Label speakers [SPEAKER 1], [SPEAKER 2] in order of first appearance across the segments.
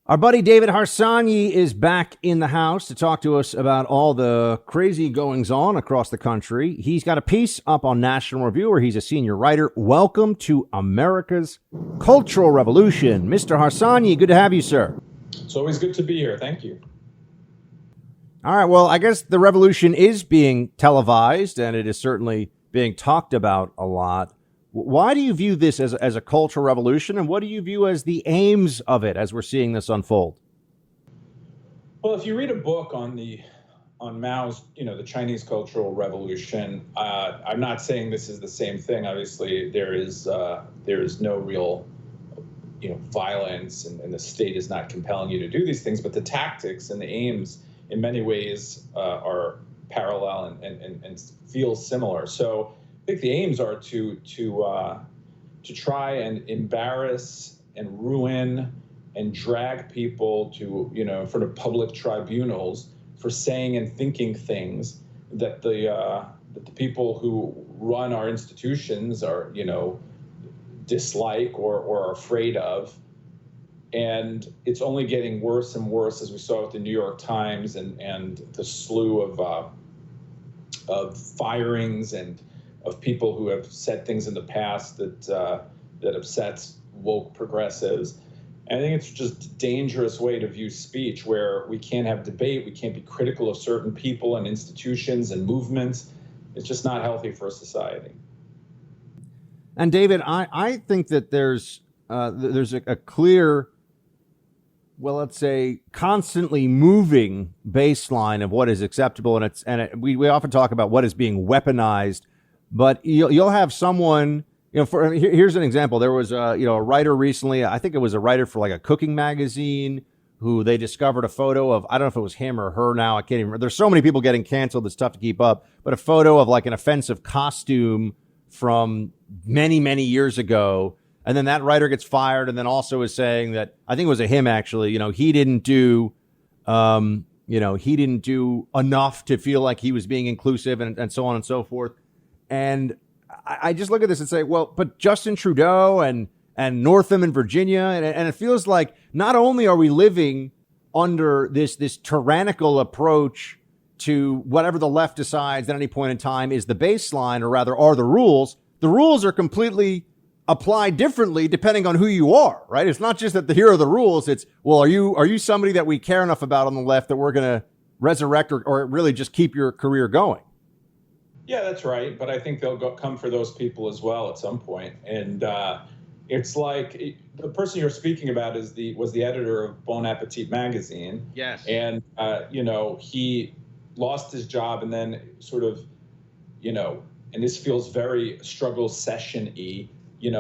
[SPEAKER 1] Our buddy David Harsanyi is back in the house to talk to us about all the crazy goings on across the country. He's got a piece up on National Review where he's a senior writer. Welcome to America's Cultural Revolution. Mr. Harsanyi, good to have you, sir.
[SPEAKER 2] It's always good to be here. Thank you.
[SPEAKER 1] All right, well, I guess the revolution is being televised and it is certainly being talked about a lot. Why do you view this as a cultural revolution, and what do you view as the aims of it as we're seeing this unfold?
[SPEAKER 2] Well, if you read a book on Mao's, the Chinese Cultural Revolution, I'm not saying this is the same thing. Obviously, there is no real, violence, and the state is not compelling you to do these things. But the tactics and the aims, in many ways, are parallel and feel similar. So I think the aims are to try and embarrass and ruin and drag people to in front of public tribunals for saying and thinking things that the people who run our institutions are dislike or are afraid of. And it's only getting worse and worse, as we saw with the New York Times and the slew of firings and of people who have said things in the past that upsets woke progressives. And I think it's just a dangerous way to view speech, where we can't have debate, we can't be critical of certain people and institutions and movements. It's just not healthy for a society.
[SPEAKER 1] And David, I think that there's a clear, well, let's say, constantly moving baseline of what is acceptable, and we often talk about what is being weaponized. But you'll have someone, here's an example. There was a writer recently, I think it was a writer for like a cooking magazine, who they discovered a photo of, I don't know if it was him or her now, I can't even remember. There's so many people getting canceled, it's tough to keep up, but a photo of like an offensive costume from many, many years ago. And then that writer gets fired, and then also is saying that, I think it was a him actually, he didn't do enough to feel like he was being inclusive and so on and so forth. And I just look at this and say, well, but Justin Trudeau and Northam in Virginia, and it feels like not only are we living under this tyrannical approach to whatever the left decides at any point in time is the baseline, or rather are the rules. The rules are completely applied differently depending on who you are, right? It's not just that here are the rules. It's, well, are you somebody that we care enough about on the left that we're going to resurrect or really just keep your career going?
[SPEAKER 2] Yeah, that's right. But I think they'll come for those people as well at some point. And it's like the person you're speaking about was the editor of Bon Appetit magazine.
[SPEAKER 1] Yes.
[SPEAKER 2] And, he lost his job and then sort of, and this feels very struggle session-y,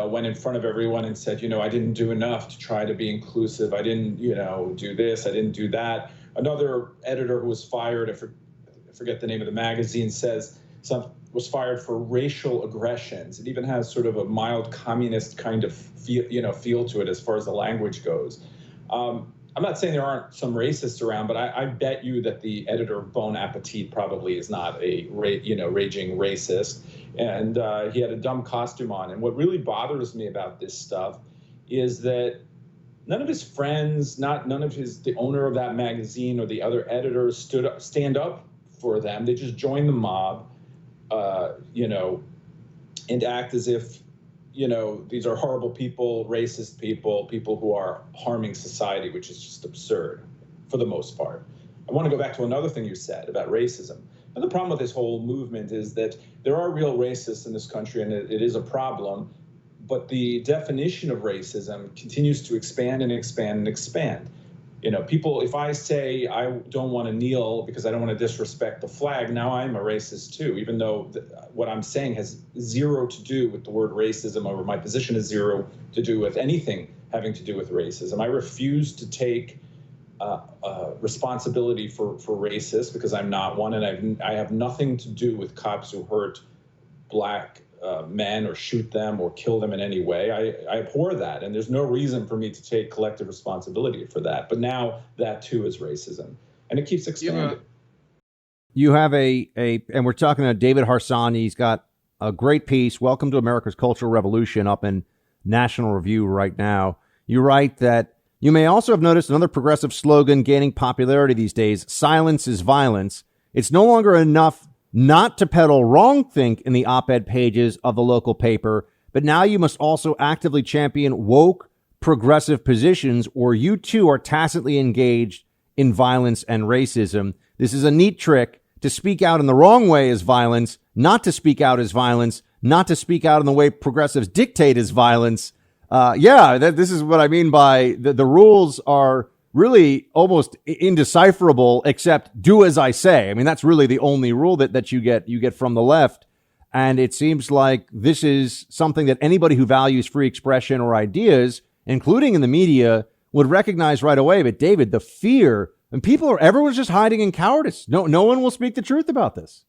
[SPEAKER 2] went in front of everyone and said, I didn't do enough to try to be inclusive. I didn't, do this. I didn't do that. Another editor who was fired, I forget the name of the magazine, was fired for racial aggressions. It even has sort of a mild communist kind of feel to it as far as the language goes. I'm not saying there aren't some racists around, but I bet you that the editor of Bon Appetit probably is not a raging racist. And he had a dumb costume on. And what really bothers me about this stuff is that none of his friends, the owner of that magazine or the other editors stand up for them. They just join the mob. And act as if, these are horrible people, racist people who are harming society, which is just absurd for the most part. I want to go back to another thing you said about racism. And the problem with this whole movement is that there are real racists in this country, and it is a problem. But the definition of racism continues to expand and expand and expand. People, if I say I don't want to kneel because I don't want to disrespect the flag, now I'm a racist too, even though what I'm saying has zero to do with the word racism, or my position has zero to do with anything having to do with racism. I refuse to take responsibility for racists because I'm not one, and I have nothing to do with cops who hurt black men or shoot them or kill them in any way. I abhor that, and there's no reason for me to take collective responsibility for that. But now that too is racism, and it keeps expanding.
[SPEAKER 1] You have and we're talking to David Harsanyi. He's got a great piece, Welcome to America's Cultural Revolution, up in National Review right now. You write that You may also have noticed another progressive slogan gaining popularity these days: silence is violence. It's no longer enough not to peddle wrongthink in the op-ed pages of the local paper, but now you must also actively champion woke progressive positions, or you too are tacitly engaged in violence and racism. This is a neat trick. To speak out in the wrong way is violence, not to speak out is violence, not to speak out in the way progressives dictate is violence. This is what I mean by the rules are really almost indecipherable, except do as I say. I mean, that's really the only rule that you get from the left. And it seems like this is something that anybody who values free expression or ideas, including in the media, would recognize right away. But David, the fear, and everyone's just hiding in cowardice. No one will speak the truth about this.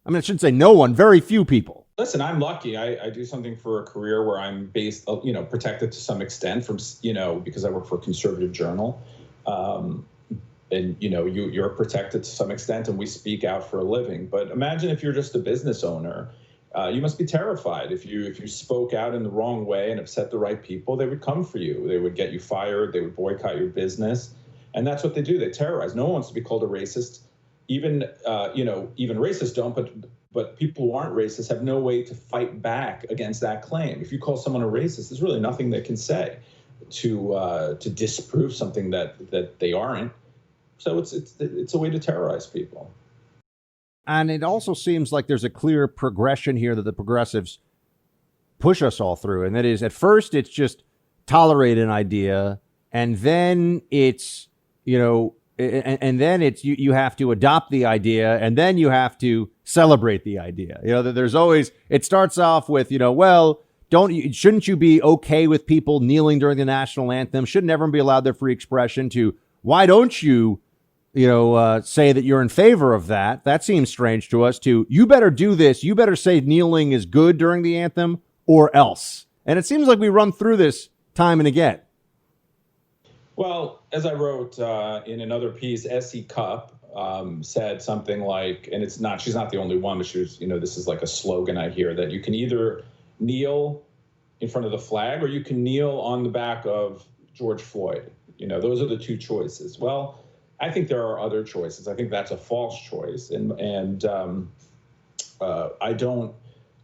[SPEAKER 1] I mean, I shouldn't say no one, very few people.
[SPEAKER 2] Listen, I'm lucky. I do something for a career where I'm protected to some extent from, because I work for a conservative journal. And, you're protected to some extent, and we speak out for a living. But imagine if you're just a business owner. You must be terrified. If you spoke out in the wrong way and upset the right people, they would come for you. They would get you fired. They would boycott your business. And that's what they do. They terrorize. No one wants to be called a racist. Even racists don't, but people who aren't racist have no way to fight back against that claim. If you call someone a racist, there's really nothing they can say to disprove something that they aren't. So it's a way to terrorize people.
[SPEAKER 1] And it also seems like there's a clear progression here that the progressives push us all through. And that is, at first, it's just tolerate an idea. And then it's, and then it's you have to adopt the idea. And then you have to celebrate the idea. There's always, it starts off with, shouldn't you be okay with people kneeling during the national anthem? Shouldn't everyone be allowed their free expression? To why don't you say that you're in favor of that? That seems strange to us. To you better do this. You better say kneeling is good during the anthem or else. And it seems like we run through this time and again.
[SPEAKER 2] Well, as I wrote in another piece, S.E. Cupp said something like, and she's not the only one, but she was, this is like a slogan I hear, that you can either kneel in front of the flag or you can kneel on the back of George Floyd. Those are the two choices. Well, I think there are other choices. I think that's a false choice. And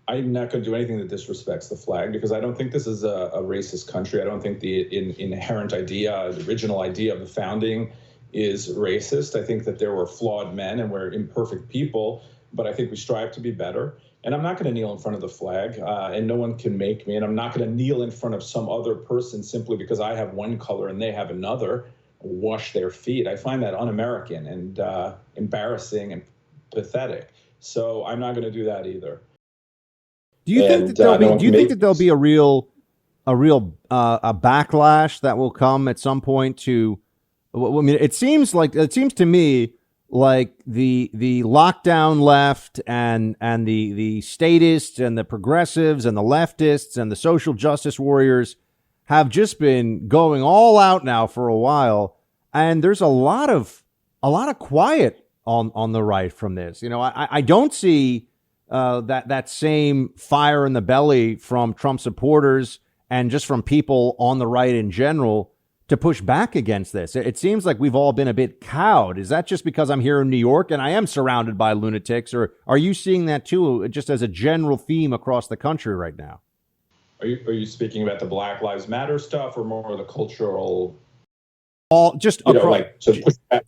[SPEAKER 2] I'm not going to do anything that disrespects the flag, because I don't think this is a racist country. I don't think the inherent idea, the original idea of the founding is racist. I think that there were flawed men and we're imperfect people, but I think we strive to be better. And I'm not going to kneel in front of the flag, and no one can make me. And I'm not going to kneel in front of some other person simply because I have one color and they have another, wash their feet. I find that un-American and embarrassing and pathetic. So I'm not going to do that either.
[SPEAKER 1] Do you think that there'll be a real backlash that will come at some point to? I mean, it seems to me like the lockdown left and the statists and the progressives and the leftists and the social justice warriors have just been going all out now for a while, and there's a lot of quiet on the right from this. I don't see that same fire in the belly from Trump supporters and just from people on the right in general to push back against this. It seems like we've all been a bit cowed. Is that just because I'm here in New York and I am surrounded by lunatics, or are you seeing that too, just as a general theme across the country right now?
[SPEAKER 2] Are you speaking about the Black Lives Matter stuff, or more of the cultural?
[SPEAKER 1] All just across.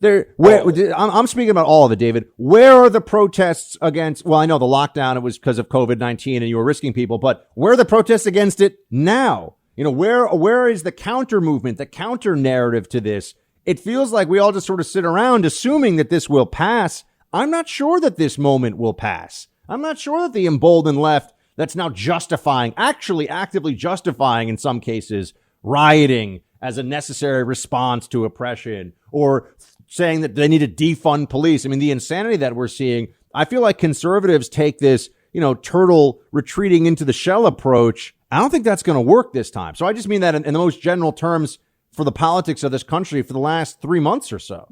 [SPEAKER 1] I'm speaking about all of it, David. Where are the protests against? Well, I know the lockdown, it was because of COVID-19 and you were risking people, but where are the protests against it now? Where is the counter movement, the counter narrative to this? It feels like we all just sort of sit around assuming that this will pass. I'm not sure that this moment will pass. I'm not sure that the emboldened left that's now actually actively justifying in some cases, rioting as a necessary response to oppression, or saying that they need to defund police. I mean, the insanity that we're seeing, I feel like conservatives take this, turtle retreating into the shell approach. I don't think that's going to work this time. So I just mean that in the most general terms for the politics of this country for the last 3 months or so.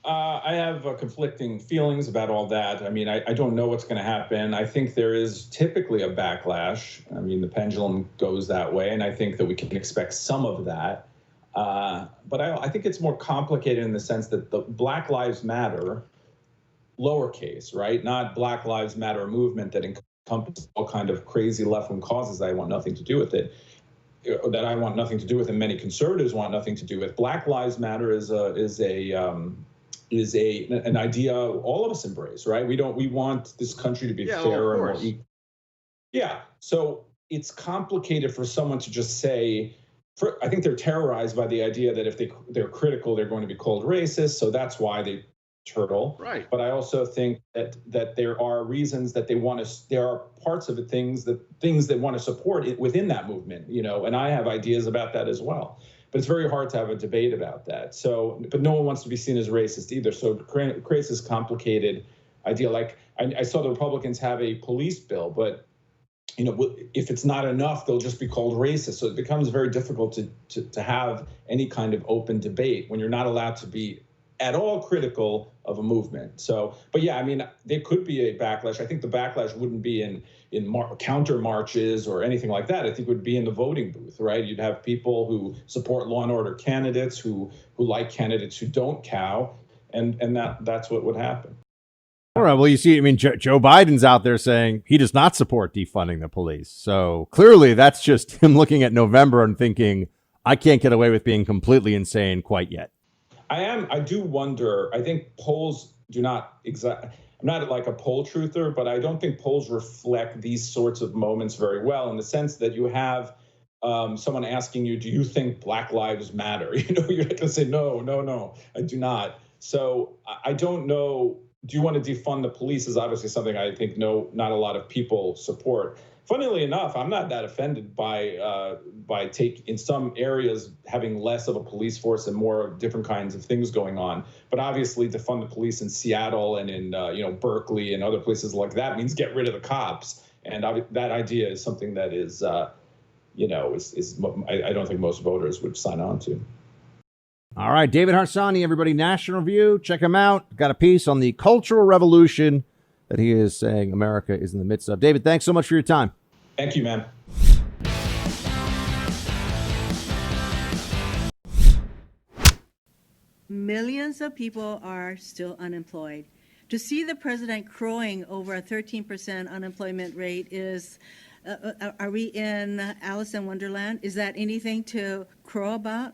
[SPEAKER 2] I have conflicting feelings about all that. I mean, I don't know what's going to happen. I think there is typically a backlash. I mean, the pendulum goes that way, and I think that we can expect some of that. But I think it's more complicated in the sense that the Black Lives Matter, lowercase, right? Not Black Lives Matter movement that encompasses all kind of crazy left-wing causes that I want nothing to do with it, that I want nothing to do with, and many conservatives want nothing to do with. Black Lives Matter is an idea all of us embrace, right? We want this country to be fairer and more equal. Yeah. So it's complicated for someone to just say, I think they're terrorized by the idea that if they're critical, they're going to be called racist. So that's why they turtle.
[SPEAKER 3] Right.
[SPEAKER 2] But I also think that there are reasons that they want to, there are parts of it, things that want to support it within that movement, and I have ideas about that as well. But it's very hard to have a debate about that. So, but no one wants to be seen as racist either. So it creates this complicated idea. Like I saw the Republicans have a police bill, but if it's not enough, they'll just be called racist. So it becomes very difficult to have any kind of open debate when you're not allowed to be at all critical of a movement. So, but yeah, I mean, there could be a backlash. I think the backlash wouldn't be in counter marches or anything like that. I think it would be in the voting booth, right? You'd have people who support law and order candidates, who like candidates who don't cow, and that's what would happen.
[SPEAKER 1] All right. Well, you see, I mean, Joe Biden's out there saying he does not support defunding the police. So clearly that's just him looking at November and thinking, I can't get away with being completely insane quite yet.
[SPEAKER 2] I do wonder, I think polls do not I'm not like a poll truther, but I don't think polls reflect these sorts of moments very well, in the sense that you have someone asking you, do you think Black Lives Matter? You're not going to say, no, I do not. So I don't know. Do you want to defund the police is obviously something I think not a lot of people support. Funnily enough, I'm not that offended by in some areas having less of a police force and more different kinds of things going on. But obviously, defund the police in Seattle and in Berkeley and other places like that means get rid of the cops. And that idea is something that is I don't think most voters would sign on to.
[SPEAKER 1] All right, David Harsanyi, everybody, National Review. Check him out. Got a piece on the cultural revolution that he is saying America is in the midst of. David, thanks so much for your time.
[SPEAKER 2] Thank you, man.
[SPEAKER 4] Millions of people are still unemployed. To see the president crowing over a 13% unemployment rate is, are we in Alice in Wonderland? Is that anything to crow about?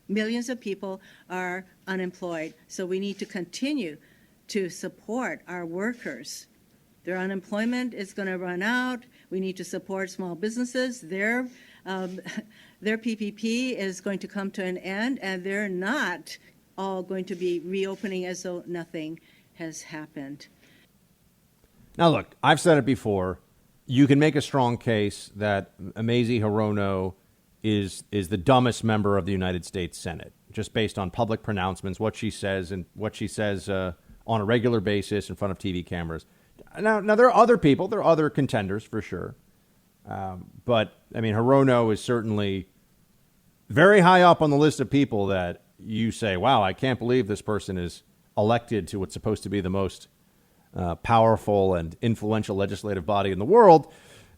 [SPEAKER 4] Millions of people are unemployed, so we need to continue to support our workers. Their unemployment is going to run out. We need to support small businesses. Their PPP is going to come to an end, and they're not all going to be reopening as though nothing has happened.
[SPEAKER 1] Now, look, I've said it before. You can make a strong case that Mazie Hirono is the dumbest member of the United States Senate, just based on public pronouncements, what she says on a regular basis in front of TV cameras. Now there are other people, there are other contenders for sure. But I mean, Hirono is certainly very high up on the list of people that you say, wow, I can't believe this person is elected to what's supposed to be the most powerful and influential legislative body in the world.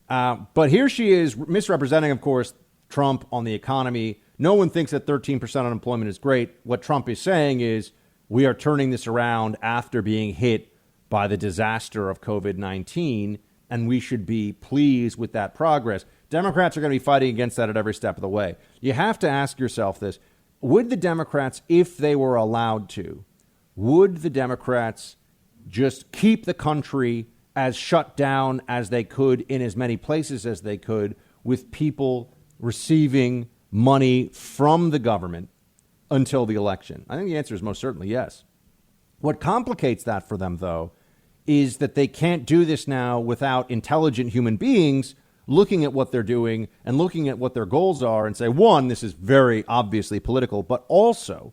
[SPEAKER 1] But here she is misrepresenting, of course, Trump on the economy. No one thinks that 13% unemployment is great. What Trump is saying is we are turning this around after being hit by the disaster of COVID-19, and we should be pleased with that progress. Democrats are going to be fighting against that at every step of the way. You have to ask yourself this. Would the Democrats, if they were allowed to, would the Democrats just keep the country as shut down as they could in as many places as they could, with people receiving money from the government until the election? I think the answer is most certainly yes. What complicates that for them, though, is that they can't do this now without intelligent human beings looking at what they're doing and looking at what their goals are and say, one, this is very obviously political, but also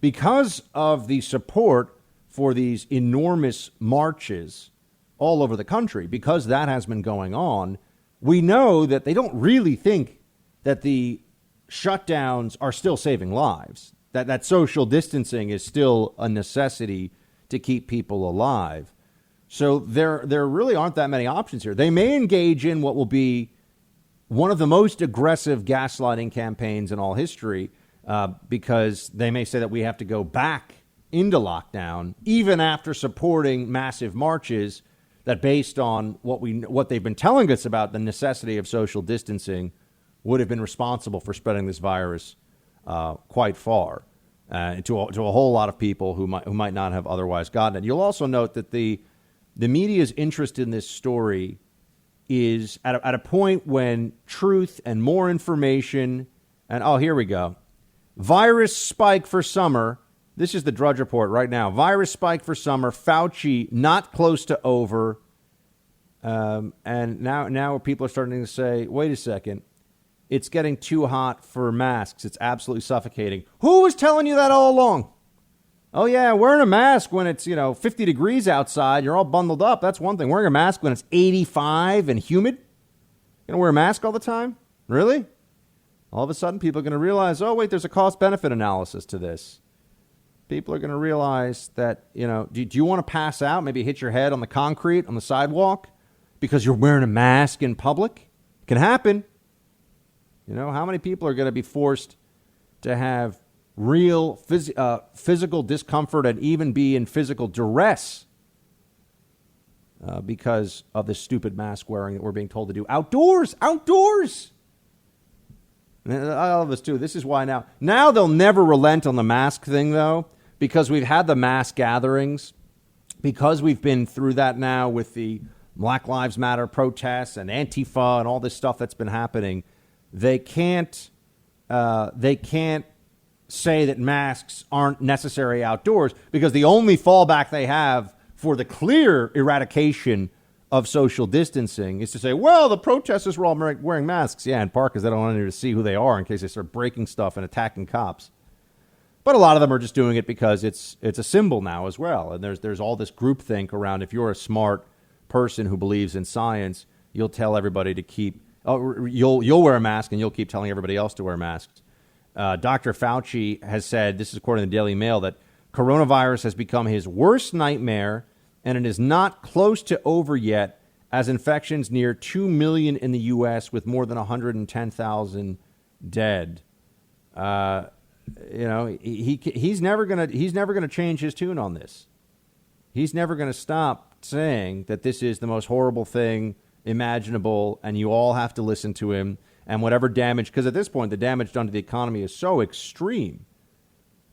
[SPEAKER 1] because of the support for these enormous marches all over the country, because that has been going on, we know that they don't really think that the shutdowns are still saving lives, that social distancing is still a necessity to keep people alive. So there really aren't that many options here. They may engage in what will be one of the most aggressive gaslighting campaigns in all history. because they may say that we have to go back into lockdown, even after supporting massive marches that, based on what they've been telling us about the necessity of social distancing, would have been responsible for spreading this virus quite far to a whole lot of people who might not have otherwise gotten it. You'll also note that the media's interest in this story is at a point when truth and more information and, oh, here we go. Virus spike for summer. This is the Drudge Report right now. Virus spike for summer. Fauci not close to over. And now people are starting to say, wait a second. It's getting too hot for masks. It's absolutely suffocating. Who was telling you that all along? Oh, yeah, wearing a mask when it's, 50 degrees outside, you're all bundled up. That's one thing. Wearing a mask when it's 85 and humid? Going to wear a mask all the time? Really? All of a sudden, people are going to realize, oh, wait, there's a cost-benefit analysis to this. People are going to realize that, do you want to pass out, maybe hit your head on the concrete, on the sidewalk, because you're wearing a mask in public? It can happen. How many people are going to be forced to have real physical discomfort and even be in physical duress because of this stupid mask wearing that we're being told to do outdoors? And I love this too. This is why now they'll never relent on the mask thing, though, because we've had the mass gatherings, because we've been through that now with the Black Lives Matter protests and Antifa and all this stuff that's been happening. They can't say that masks aren't necessary outdoors, because the only fallback they have for the clear eradication of social distancing is to say, well, the protesters were all wearing masks. Yeah, in part because they don't want anyone to see who they are in case they start breaking stuff and attacking cops. But a lot of them are just doing it because it's a symbol now as well. And there's all this groupthink around, if you're a smart person who believes in science, you'll tell everybody to keep, you'll wear a mask and you'll keep telling everybody else to wear masks. Dr. Fauci has said, this is according to the Daily Mail, that coronavirus has become his worst nightmare, and it is not close to over yet, as infections near 2 million in the U.S. with more than 110,000 dead. He's never gonna change his tune on this. He's never gonna stop saying that this is the most horrible thing imaginable, and you all have to listen to him. And whatever damage, because at this point the damage done to the economy is so extreme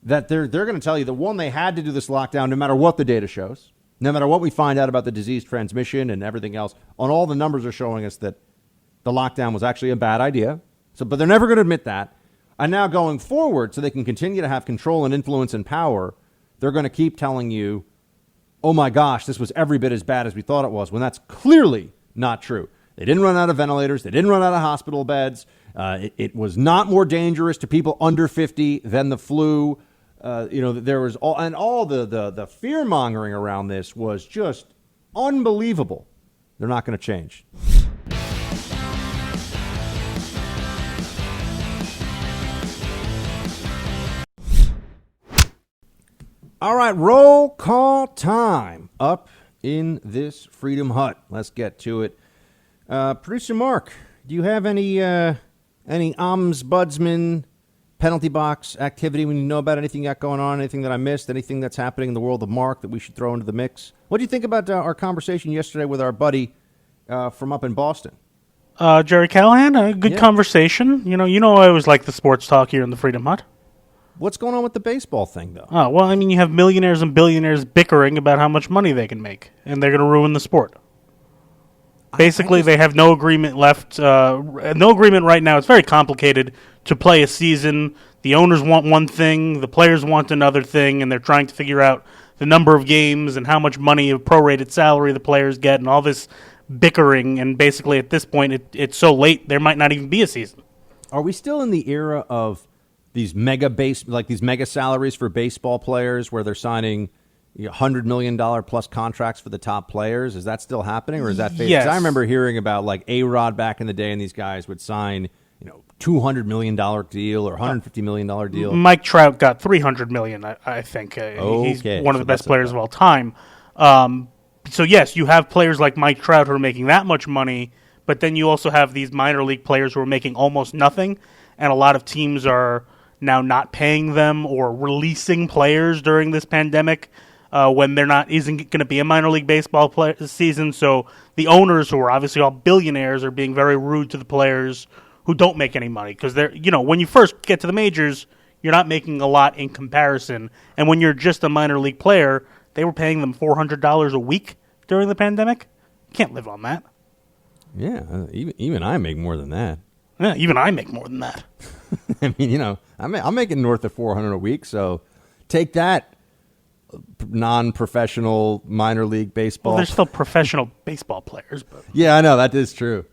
[SPEAKER 1] that they're going to tell you that, one, they had to do this lockdown no matter what the data shows, no matter what we find out about the disease transmission and everything else. On all the numbers are showing us that the lockdown was actually a bad idea. But they're never going to admit that. And now going forward, so they can continue to have control and influence and power, they're going to keep telling you, oh my gosh, this was every bit as bad as we thought it was, when that's clearly not true. They didn't run out of ventilators. They didn't run out of hospital beds. It was not more dangerous to people under 50 than the flu. There was all the fear mongering around this was just unbelievable. They're not going to change. All right, roll call time up in this Freedom Hut. Let's get to it. Producer Mark, do you have any ombudsman penalty box activity when you know about anything got going on, anything that I missed, anything that's happening in the world of Mark that we should throw into the mix? What do you think about our conversation yesterday with our buddy from up in Boston?
[SPEAKER 3] Jerry Callahan, a good conversation. You know, I always like the sports talk here in the Freedom Hut.
[SPEAKER 1] What's going on with the baseball thing, though?
[SPEAKER 3] Oh, well, I mean, you have millionaires and billionaires bickering about how much money they can make, and they're going to ruin the sport. Basically, they have no agreement left. No agreement right now. It's very complicated to play a season. The owners want one thing, the players want another thing, and they're trying to figure out the number of games and how much money of prorated salary the players get, and all this bickering. And basically, at this point, it's so late there might not even be a season.
[SPEAKER 1] Are we still in the era of these mega salaries for baseball players, where they're signing $100 million plus contracts for the top players? Is that still happening, or is that faded?
[SPEAKER 3] Yes.
[SPEAKER 1] 'Cause I remember hearing about like A-Rod back in the day, and these guys would sign, $200 million deal or $150 million deal.
[SPEAKER 3] Mike Trout got $300 million, I think. He's one of the best players of all time. So yes, you have players like Mike Trout who are making that much money, but then you also have these minor league players who are making almost nothing, and a lot of teams are now not paying them or releasing players during this pandemic when there isn't going to be a minor league baseball season. So the owners, who are obviously all billionaires, are being very rude to the players who don't make any money, because they're, when you first get to the majors, you're not making a lot in comparison. And when you're just a minor league player, they were paying them $400 a week during the pandemic. You can't live on that.
[SPEAKER 1] Yeah, even I make more than that.
[SPEAKER 3] Yeah, even I make more than that.
[SPEAKER 1] I mean, I'm making north of $400 a week, so take that, non-professional minor league baseball.
[SPEAKER 3] Well, they're still professional baseball players. But.
[SPEAKER 1] Yeah, I know, that is true.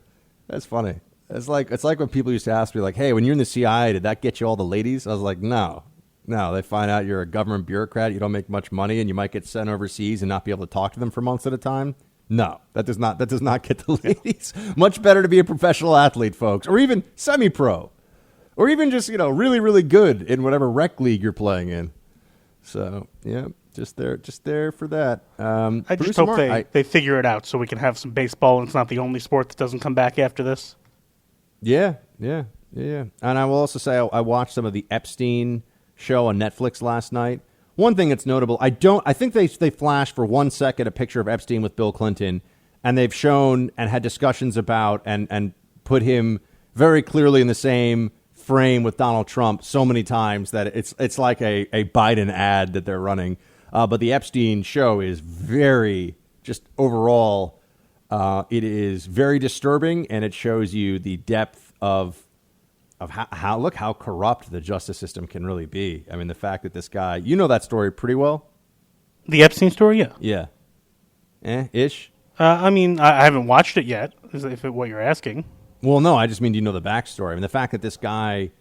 [SPEAKER 1] That's funny. It's like when people used to ask me, like, hey, when you're in the CIA, did that get you all the ladies? I was like, no. They find out you're a government bureaucrat, you don't make much money, and you might get sent overseas and not be able to talk to them for months at a time. No, that does not get the ladies. Much better to be a professional athlete, folks, or even semi-pro, or even just, really, really good in whatever rec league you're playing in. So, yeah, just there for that.
[SPEAKER 3] I just hope they figure it out so we can have some baseball and it's not the only sport that doesn't come back after this.
[SPEAKER 1] Yeah. And I will also say I watched some of the Epstein show on Netflix last night. One thing that's notable, I think they flash for 1 second a picture of Epstein with Bill Clinton, and they've shown and had discussions about and put him very clearly in the same frame with Donald Trump so many times that it's like a Biden ad that they're running. But the Epstein show is very, just overall, it is very disturbing, and it shows you the depth of how corrupt the justice system can really be. I mean, the fact that this guy, that story pretty well.
[SPEAKER 3] The Epstein story, yeah.
[SPEAKER 1] Yeah. Ish.
[SPEAKER 3] I mean, I haven't watched it yet, if what you're asking.
[SPEAKER 1] Well, no, I just mean, do you know the backstory? I mean, the fact that this guy,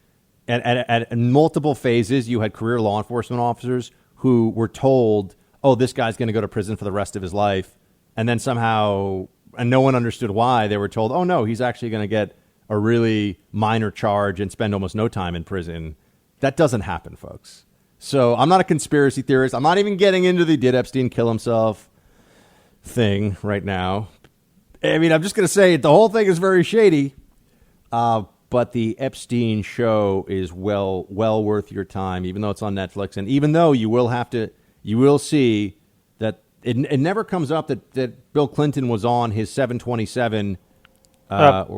[SPEAKER 1] at multiple phases, you had career law enforcement officers who were told, oh, this guy's going to go to prison for the rest of his life. And then somehow, and no one understood why, they were told, oh, no, he's actually going to get a really minor charge and spend almost no time in prison. That doesn't happen, folks. So I'm not a conspiracy theorist. I'm not even getting into the did Epstein kill himself thing right now. I mean, I'm just going to say the whole thing is very shady. But the Epstein show is well worth your time, even though it's on Netflix. And even though you will see that it never comes up that Bill Clinton was on his 727.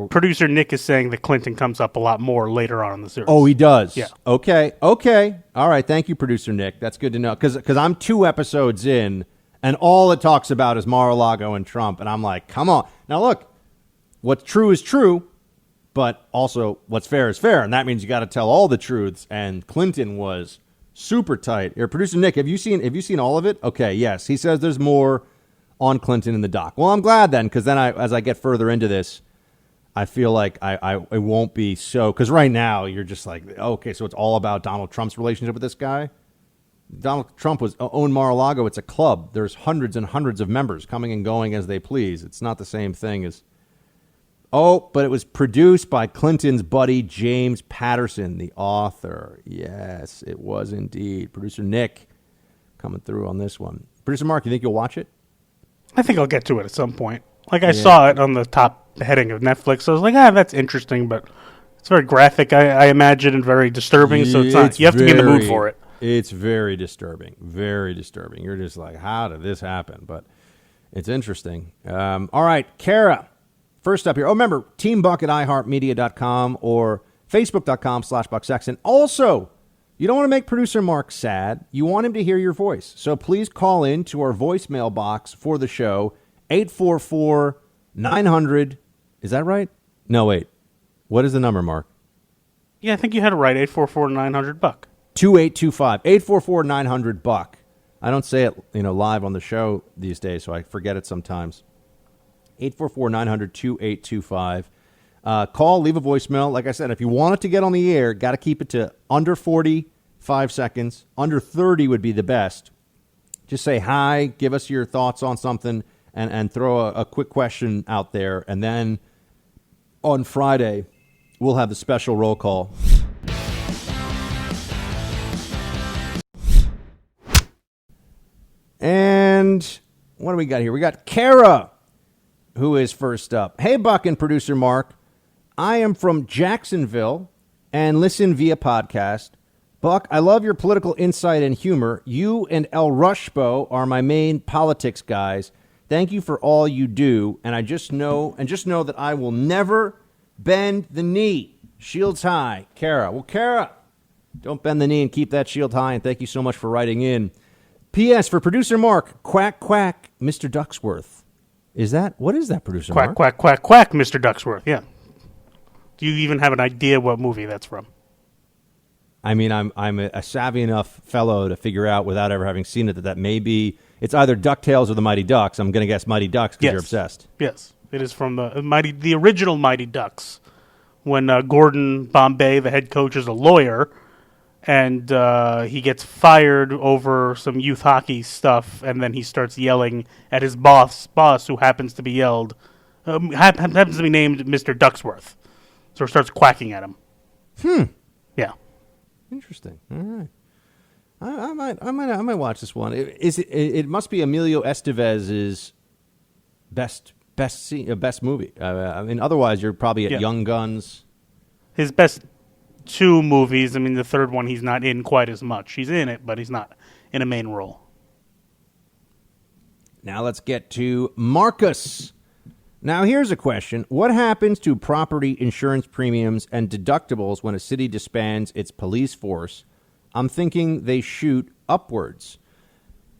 [SPEAKER 3] Producer Nick is saying that Clinton comes up a lot more later on in the series.
[SPEAKER 1] Oh, he does?
[SPEAKER 3] Yeah.
[SPEAKER 1] Okay. All right. Thank you, Producer Nick. That's good to know. Because I'm 2 episodes in, and all it talks about is Mar-a-Lago and Trump. And I'm like, come on. Now, look, what's true is true, but also what's fair is fair. And that means you got to tell all the truths. And Clinton was super tight. Here, Producer Nick, have you seen all of it? Okay, yes. He says there's more on Clinton in the doc. Well, I'm glad then, because then as I get further into this, I feel like it won't be so, because right now you're just like, okay, so it's all about Donald Trump's relationship with this guy. Donald Trump owned Mar-a-Lago. It's a club. There's hundreds and hundreds of members coming and going as they please. It's not the same thing as. Oh, but it was produced by Clinton's buddy James Patterson, the author. Yes, it was indeed. Producer Nick coming through on this one. Producer Mark, you think you'll watch it?
[SPEAKER 3] I think I'll get to it at some point. I saw it on the top heading of Netflix. So I was like, that's interesting, but it's very graphic, I imagine, and very disturbing. So it's not. You have to be in the mood for it.
[SPEAKER 1] It's very disturbing. Very disturbing. You're just like, how did this happen? But it's interesting. All right, Kara. First up here. Oh, remember, Team Buck at iHeartMedia.com or Facebook.com/BuckSexton. Also, you don't want to make Producer Mark sad. You want him to hear your voice. So please call in to our voicemail box for the show, 844-900. Is that right? No, wait. What is the number, Mark?
[SPEAKER 3] Yeah, I think you had it right, 844-900-BUCK.
[SPEAKER 1] 2825, 844-900-BUCK. I don't say it, live on the show these days, so I forget it sometimes. 844-900-2825. Call, leave a voicemail. Like I said, if you want it to get on the air, got to keep it to under 45 seconds. Under 30 would be the best. Just say hi, give us your thoughts on something, and throw a quick question out there. And then on Friday, we'll have the special roll call. And what do we got here? We got Kara, who is first up. Hey, Buck and Producer Mark. I am from Jacksonville and listen via podcast. Buck, I love your political insight and humor. You and El Rushbo are my main politics guys. Thank you for all you do, and just know that I will never bend the knee. Shields high, Kara. Well, Kara, don't bend the knee and keep that shield high, and thank you so much for writing in. P.S. for producer Mark, quack, quack, Mr. Ducksworth. What is that, producer
[SPEAKER 3] Quack,
[SPEAKER 1] Mark?
[SPEAKER 3] quack, quack, quack, Mr. Ducksworth, yeah. Do you even have an idea what movie that's from?
[SPEAKER 1] I mean, I'm a savvy enough fellow to figure out without ever having seen it that may be, it's either DuckTales or the Mighty Ducks. I'm going to guess Mighty Ducks because you're obsessed.
[SPEAKER 3] Yes, it is from the original Mighty Ducks, when Gordon Bombay, the head coach, is a lawyer, and he gets fired over some youth hockey stuff, and then he starts yelling at his boss, who happens to be happens to be named Mr. Ducksworth. So he starts quacking at him. Yeah.
[SPEAKER 1] Interesting. All right. I might watch this one. It must be Emilio Estevez's best movie. I mean, otherwise you're probably at Young Guns.
[SPEAKER 3] His best two movies. I mean, the third one he's not in quite as much. He's in it, but he's not in a main role.
[SPEAKER 1] Now let's get to Marcus. Now here's a question. What happens to property insurance premiums and deductibles when a city disbands its police force? I'm thinking they shoot upwards.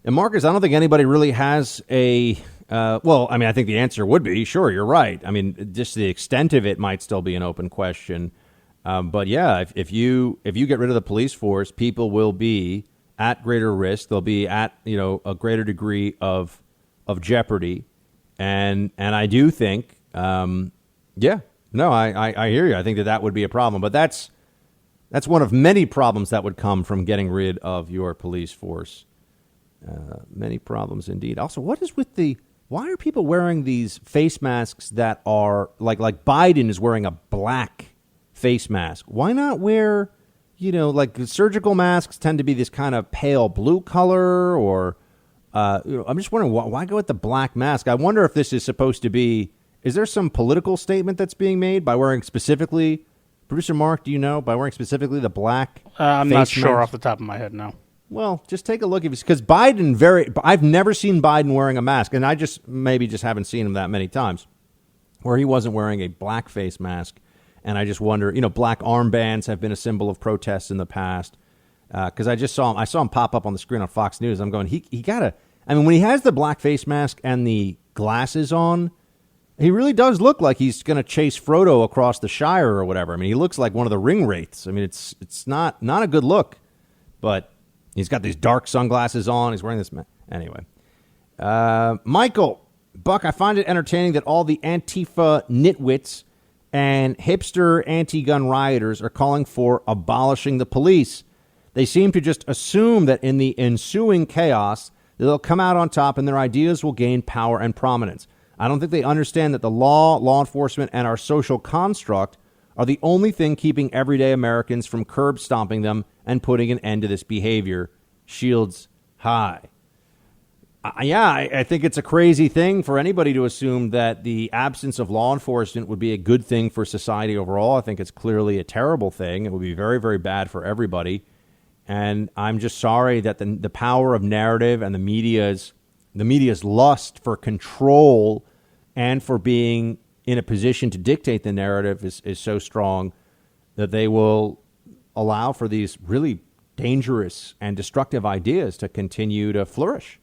[SPEAKER 1] And Marcus, I don't think anybody really has a... I think the answer would be, sure, you're right. I mean, just the extent of it might still be an open question. But yeah, if you get rid of the police force, people will be at greater risk. They'll be at, a greater degree of jeopardy. And I do think, I hear you. I think that would be a problem. But that's one of many problems that would come from getting rid of your police force. Many problems indeed. Also, why are people wearing these face masks that are like Biden is wearing a black face mask? Why not wear, surgical masks tend to be this kind of pale blue color or... I'm just wondering, why go with the black mask? I wonder if this is supposed to be... Is there some political statement that's being made by wearing specifically... Producer Mark, do you know? By wearing specifically the black
[SPEAKER 3] I'm
[SPEAKER 1] face
[SPEAKER 3] not sure
[SPEAKER 1] mask?
[SPEAKER 3] off the top of my head, no.
[SPEAKER 1] Well, just take a look. Because I've never seen Biden wearing a mask, and I just haven't seen him that many times, where he wasn't wearing a black face mask. And I just wonder, black armbands have been a symbol of protest in the past. Because I saw him pop up on the screen on Fox News. I'm going, he gotta... I mean, when he has the black face mask and the glasses on, he really does look like he's going to chase Frodo across the Shire or whatever. I mean, he looks like one of the ring wraiths. I mean, it's not a good look, but he's got these dark sunglasses on. He's wearing this. Anyway, Michael, Buck, I find it entertaining that all the Antifa nitwits and hipster anti-gun rioters are calling for abolishing the police. They seem to just assume that in the ensuing chaos, they'll come out on top and their ideas will gain power and prominence. I don't think they understand that the law enforcement, and our social construct are the only thing keeping everyday Americans from curb stomping them and putting an end to this behavior. Shields high. I think it's a crazy thing for anybody to assume that the absence of law enforcement would be a good thing for society overall. I think it's clearly a terrible thing. It would be very, very bad for everybody. And I'm just sorry that the power of narrative and the media's lust for control and for being in a position to dictate the narrative is so strong that they will allow for these really dangerous and destructive ideas to continue to flourish.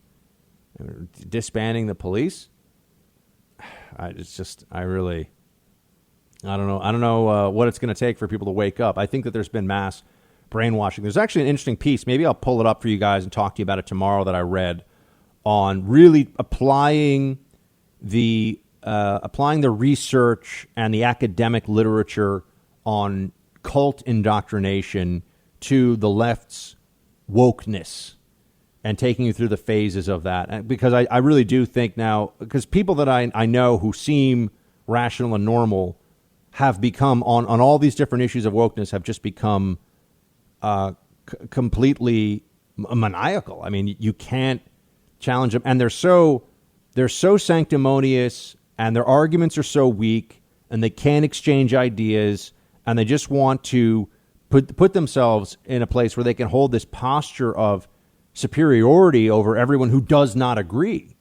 [SPEAKER 1] Disbanding the police, I don't know what it's going to take for people to wake up. I think that there's been mass brainwashing. There's actually an interesting piece. Maybe I'll pull it up for you guys and talk to you about it tomorrow that I read on really applying the research and the academic literature on cult indoctrination to the left's wokeness and taking you through the phases of that. And because I really do think now, because people that I know who seem rational and normal have become, on all these different issues of wokeness, have just become completely maniacal. I mean, you can't challenge them, and they're so sanctimonious, and their arguments are so weak, and they can't exchange ideas, and they just want to put themselves in a place where they can hold this posture of superiority over everyone who does not agree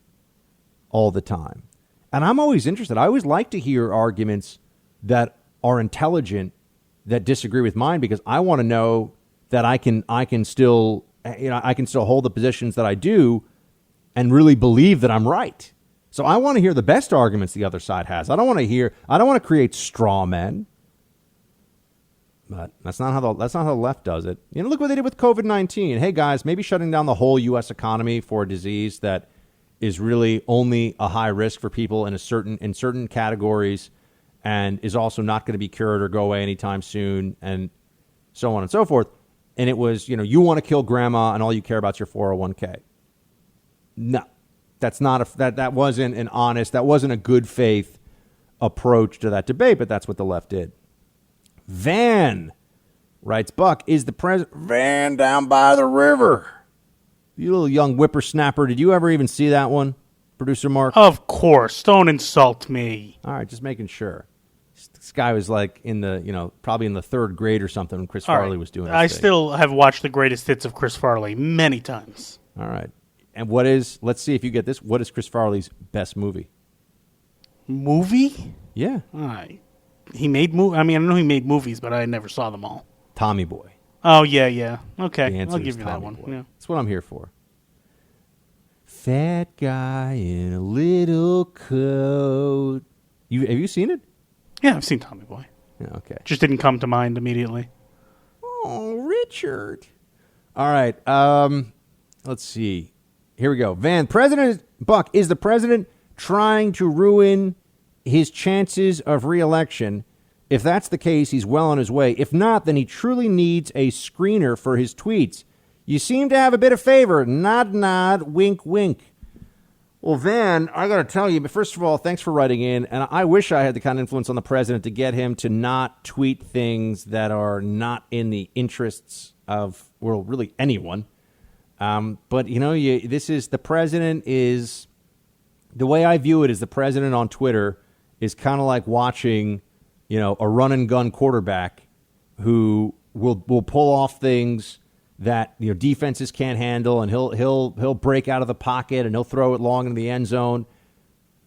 [SPEAKER 1] all the time. And I'm always interested. I always like to hear arguments that are intelligent that disagree with mine, because I want to know that I can still hold the positions that I do and really believe that I'm right. So I want to hear the best arguments the other side has. I don't want to create straw men. But that's not how the left does it. Look what they did with COVID-19. Hey guys, maybe shutting down the whole U.S. economy for a disease that is really only a high risk for people in certain categories, and is also not going to be cured or go away anytime soon, and so on and so forth. And it was, you want to kill grandma and all you care about is your 401k. No, that's not that wasn't an honest, that wasn't a good faith approach to that debate, but that's what the left did. Van writes, Buck, is the president Van down by the river? You little young whippersnapper, did you ever even see that one, Producer Mark?
[SPEAKER 3] Of course. Don't insult me.
[SPEAKER 1] All right, just making sure. This guy was like in the, probably in the third grade or something when Chris Farley was doing this
[SPEAKER 3] I
[SPEAKER 1] thing.
[SPEAKER 3] still have watched the greatest hits of Chris Farley many times.
[SPEAKER 1] All right. And let's see if you get this, what is Chris Farley's best movie?
[SPEAKER 3] Movie?
[SPEAKER 1] Yeah.
[SPEAKER 3] He made I know he made movies, but I never saw them all.
[SPEAKER 1] Tommy Boy.
[SPEAKER 3] Oh, yeah. Okay,
[SPEAKER 1] The answer
[SPEAKER 3] I'll
[SPEAKER 1] is
[SPEAKER 3] give you that
[SPEAKER 1] Tommy
[SPEAKER 3] one.
[SPEAKER 1] Boy.
[SPEAKER 3] Yeah.
[SPEAKER 1] That's what I'm here for. Fat guy in a little coat. Have you seen it?
[SPEAKER 3] Yeah, I've seen Tommy Boy.
[SPEAKER 1] Yeah, okay.
[SPEAKER 3] Just didn't come to mind immediately.
[SPEAKER 1] Oh, Richard. All right. Let's see. Here we go. Van, Buck, is the president trying to ruin his chances of re-election? If that's the case, he's well on his way. If not, then he truly needs a screener for his tweets. You seem to have a bit of favor. Nod, nod, wink, wink. Well, Van, I got to tell you, but first of all, thanks for writing in. And I wish I had the kind of influence on the president to get him to not tweet things that are not in the interests of, well, really anyone. But, this is, the president is, the way I view it is the president on Twitter is kind of like watching, a run and gun quarterback who will pull off things that defenses can't handle, and he'll break out of the pocket and he'll throw it long into the end zone.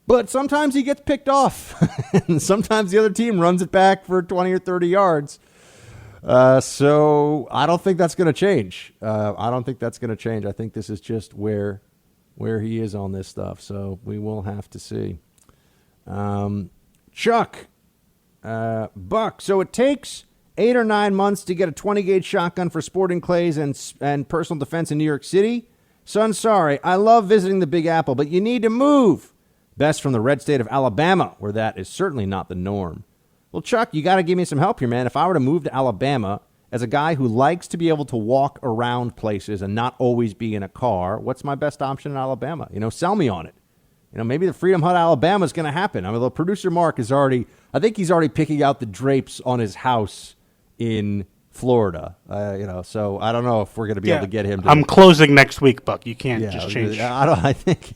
[SPEAKER 1] But sometimes he gets picked off, and sometimes the other team runs it back for 20 or 30 yards. So I don't think that's going to change. I think this is just where he is on this stuff. So we will have to see. Chuck, Buck. So it takes 8 or 9 months to get a 20-gauge shotgun for sporting clays and personal defense in New York City. Son, sorry. I love visiting the Big Apple, but you need to move. Best from the red state of Alabama, where that is certainly not the norm. Well, Chuck, you got to give me some help here, man. If I were to move to Alabama as a guy who likes to be able to walk around places and not always be in a car, what's my best option in Alabama? Sell me on it. Maybe the Freedom Hut Alabama is going to happen. The producer Mark he's already picking out the drapes on his house in Florida. So I don't know if we're going to be able to get him to.
[SPEAKER 3] I'm closing next week, Buck. You can't just change.
[SPEAKER 1] I think,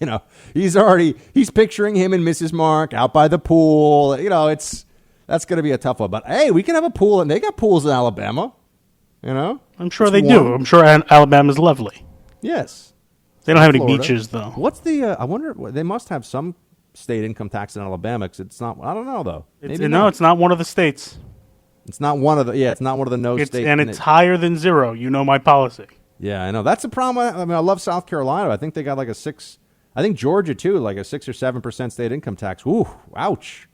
[SPEAKER 1] he's picturing him and Mrs. Mark out by the pool. That's going to be a tough one. But hey, we can have a pool, and they got pools in Alabama.
[SPEAKER 3] I'm sure they do. I'm sure Alabama's lovely.
[SPEAKER 1] Yes.
[SPEAKER 3] They don't have
[SPEAKER 1] Florida.
[SPEAKER 3] any beaches, though.
[SPEAKER 1] What's the, I wonder, they must have some state income tax in Alabama, because it's not, I don't know, though.
[SPEAKER 3] It's not one of the states.
[SPEAKER 1] It's not one of the, it's not one of the no states.
[SPEAKER 3] And it's higher than 0. You know my policy.
[SPEAKER 1] Yeah, I know. That's the problem. I love South Carolina. I think they got like I think Georgia, too, like a 6 or 7% state income tax. Ooh, ouch.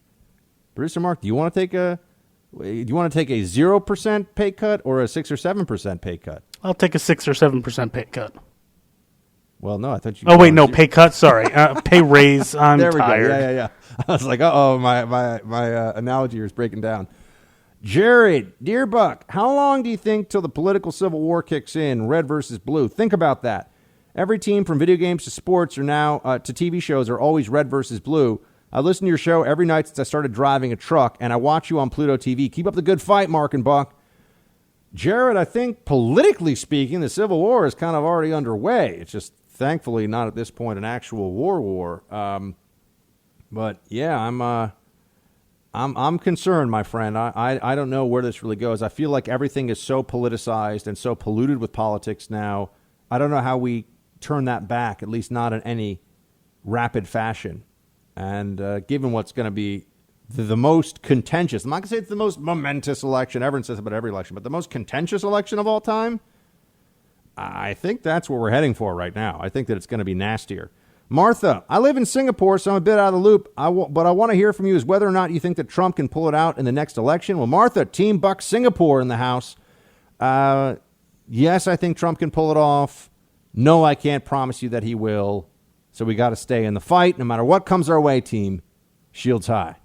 [SPEAKER 1] Producer Mark, do you want to take a 0% pay cut or a 6 or 7% pay cut?
[SPEAKER 3] I'll take a 6 or 7% pay cut.
[SPEAKER 1] Well, no, I thought you.
[SPEAKER 3] Oh wait, no, pay cut. Sorry, pay raise. I'm
[SPEAKER 1] there we
[SPEAKER 3] tired.
[SPEAKER 1] Go. Yeah. I was like, my analogy here is breaking down. Jared, dear Buck, how long do you think till the political civil war kicks in? Red versus blue. Think about that. Every team, from video games to sports, or now to TV shows, are always red versus blue. I listen to your show every night since I started driving a truck, and I watch you on Pluto TV. Keep up the good fight, Mark and Buck. Jared, I think politically speaking, the Civil War is kind of already underway. It's just thankfully not at this point an actual war. But yeah, I'm concerned, my friend. I don't know where this really goes. I feel like everything is so politicized and so polluted with politics now. I don't know how we turn that back, at least not in any rapid fashion. And given what's going to be the most contentious, I'm not going to say it's the most momentous election. Everyone says about every election, but the most contentious election of all time, I think that's what we're heading for right now. I think that it's going to be nastier. Martha, I live in Singapore, so I'm a bit out of the loop. But I want to hear from you is whether or not you think that Trump can pull it out in the next election. Well, Martha, Team Buck Singapore in the house. Yes, I think Trump can pull it off. No, I can't promise you that he will. So we got to stay in the fight. No matter what comes our way, team, shields high.